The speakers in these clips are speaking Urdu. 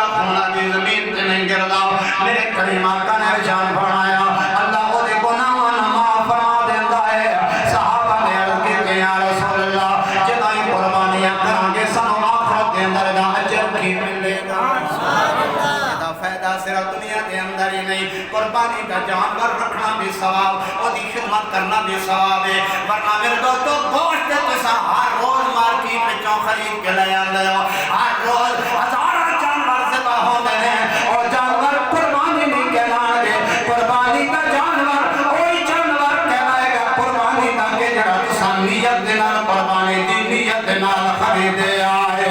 دا خونہ دی زمین تے نہیں گردا میرے کریم آقا نے ارشاد فرمایا اللہ او دے گناہاں نوں معاف فرما دیندا ہے صحابہ نے عرض کی یا رسول اللہ جدوں ہی قربانیاں کران گے سانوں آخرت دے اندر دا اجر کی ملے گا فائدہ صرف دنیا کے اندر ہی نہیں قربانی کا جانور رکھنا بھی ثواب اور دی خدمت کرنا بھی ثواب ہے ورنہ میرے دوستو گوشت تو ہر روز مارکیٹ میں چوں خرید کے لے آندے ہو ہر روز ہزاروں جانور ذبح ہوتے ہیں اور جانور قربانی نہیں کہلائیں گے قربانی کا جانور وہی جانور کہلائے گا قربانی کا کہ جڑا تساں نیت دے نال قربانی دی نیت دے نال خریدے آئے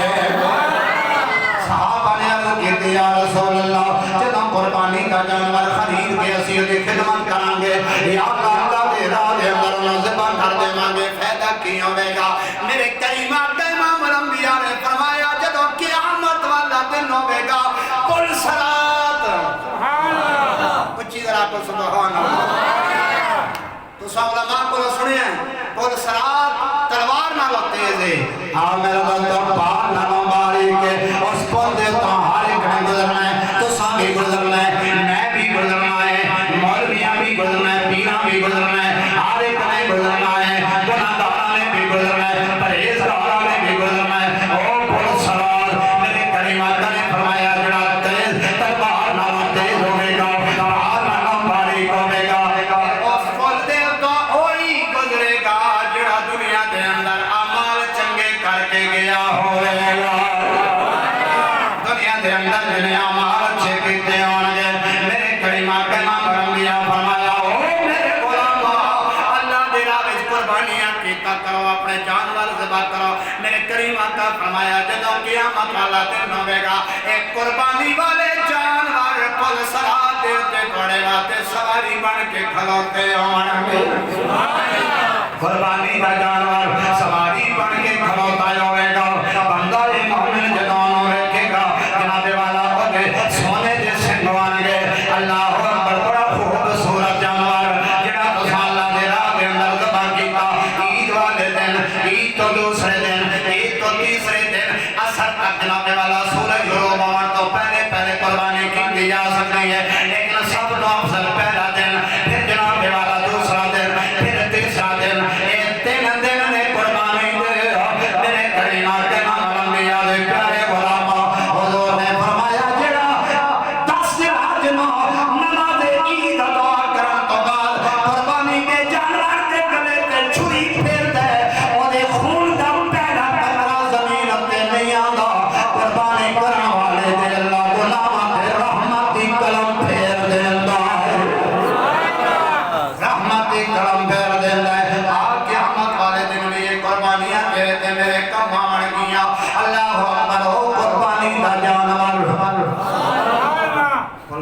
یا رسول اللہ جدوں قربانی کا جانور خرید کے اسی دی خدمت کران گے یا اللہ دے راہ دے اندر انہاں ذبح کر دیواں گے فائدہ کی ہوے گا میرے کریم آقا امام الانبیاء نے فرمایا جدوں قیامت والا دن ہوے گا کل صلات سبحان اللہ اچھی ذرا کو سبحان اللہ تو سب علماء کو سنیا کل صلات تلوار نال تیز ہے ہاں میرا دوست پاک نالوں باریک ہے اس کو دے تو گزرنا ہے تو سامی گزرنا ہے میں بھی گزرنا ہے مولویاں بھی گزرنا ہے پیراں بھی گزرنا ہے ہر ایک نے گزرنا ہے گناہگاراں نے بھی گزرنا ہے پرہیزگاراں نے بھی گزرنا ہے او بہت سوال میرے کریم آقا نے فرمایا جڑا تیز تلوار نالوں تیز ہوے گا تلوار نالوں باریک ہوے گا اس پل دے تو وہی گزرے گا جڑا دنیا دے اندر اعمال چنگے کر کے گیا ہوے گا دے اندر جنہیں اعمال اچھے کیتے ہوں گے میرے کریم آقا امام الانبیاء فرمایا او میرے غلامو اللہ دے راہ وچ قربانیاں کیتا کرو اپنے جانور ذبح کرو میرے کریم آقا فرمایا جدوں قیامت والا دن ہوے گا ایک قربانی والے جانور کل صلات دے تے تھوڑے واسطے سواری بن کے کھلوتے ہون گے قربانی کا جانور سواری بن کے کھلوتا ہوے گا بندہ مومن جدوں سونے دے سنگوان گے اللہ اکبر بڑا خوبصورت جانور جڑا تساں اللہ دے راہ دے اندر ذبح کیتا عید والے دن عید تو دوسرے دن عید تو تیسرے دن عصر تک جناب والا سورج غروب ہون تو پہلے پہلے قربانی کی جا سکتی ہے لیکن سب تو افضل پہلا دن پھر جناب والا دوسرا دن پھر تیسرا دن یہ تین دن نے قربانی دے میرے کریم آقا امام الانبیاء دے پیارے غلام حضور نے فرمایا نماز عید ادا کرن تو بعد قربانی کے جانور دے گلے تے چھری پھیر دے او دے خون دا پہلا قطرہ زمین تے نہیں آندا قربانی کرن والے دے اللہ غلاماں تے رحمت دی قلم پھیر دیندا ہے رحمت دی قلم پھیر دیندا ہے آ قیامت والے دن بھی یہ قربانیاں تیرے تے میرے کم آن گیاں اللہ اکبر او قربانی دا جانور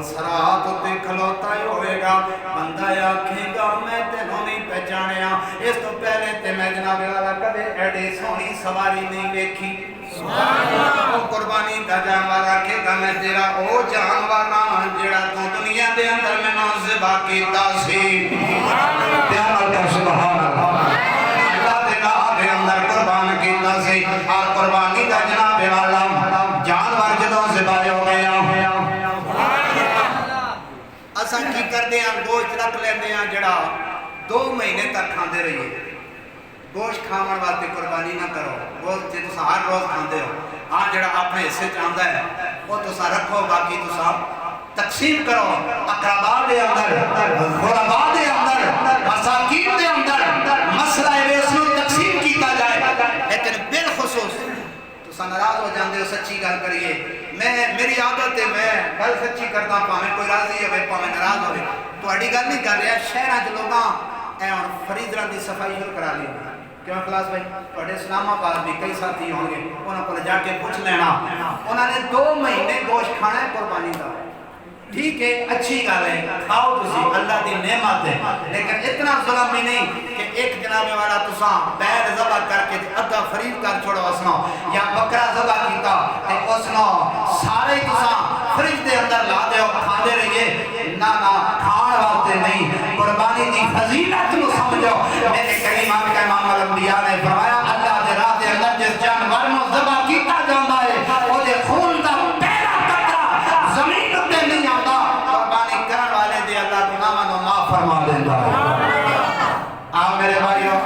سرات تے کھلوتا ہی ہوئے گا بندہ آکھے گا میں تینوں نہیں پہچانیا اس تو پہلے تے میں جناب والا کبھی ایڈی سونی سواری نہیں دیکھی وہ قربانی کا جانور آکھے گا میں تیرا او جانور ہاں جڑا تو دنیا دے اندر میں نو ذبح کیتا سی پیار کا سبحان اللہ اللہ دے راہ دے اندر قربان کیتا سی اور قربانی کا جناب والا جانور جدوں ذبح ہو گیا اساں کی کردے ہیں گوشت رکھ لیندے ہیں جڑا 2 مہینے تک کھاندے رہیے گوشت کھاون واسطے قربانی نہ کرو گوشت جے تساں ہر روز کھاندے ہو ہاں جڑا اپنے حصے چ آندا ہے وہ تساں رکھو باقی تساں تقسیم کرو اقربا دے اندر غربا دے اندر مساکین دے اندر مسئلہ اس نوں تقسیم کیتا جائے لیکن بالخصوص تساں ناراض ہو جاندے ہو سچی گل کریے میری عادت ہے میں گل سچی کردا پاویں کوئی راضی ہوے پاویں ناراض ہوے تہاڈی گل نہیں کر رہا شہراں وچ لوکاں اے ہن فریزراں دی صفائی شروع کرا لی کیوں خلاص بھائی تہاڈے اسلام آباد بھی کئی ساتھی ہوں گے انہاں کول جا کے پوچھ لینا انہاں نے 2 مہینے گوشت کھانا ہے قربانی دا ٹھیک ہے اچھی گل ہے کھاؤ تسی اللہ دی نعمت ہے لیکن اتنا ظلم بھی نہیں کہ ایک جناب والا تساں بیل ذبح کر کے ادھا فرید کر چھوڑو اسنو یا بکرا ذبح کیتا تے اسنو سارے تساں فریج دے اندر لا دیو کھاندے رہیے نہ کھان واسطے نہیں قربانی دی فضیلت نو سمجھو میرے کریم آقا امام الانبیاء نے فرمایا اللہ دے راہ دے اندر جس جانور نو ذبح کیتا جاندا ہے او دے خون دا پہلا قطرہ فرما دیتا ہے۔ آپ میرے بھائیوں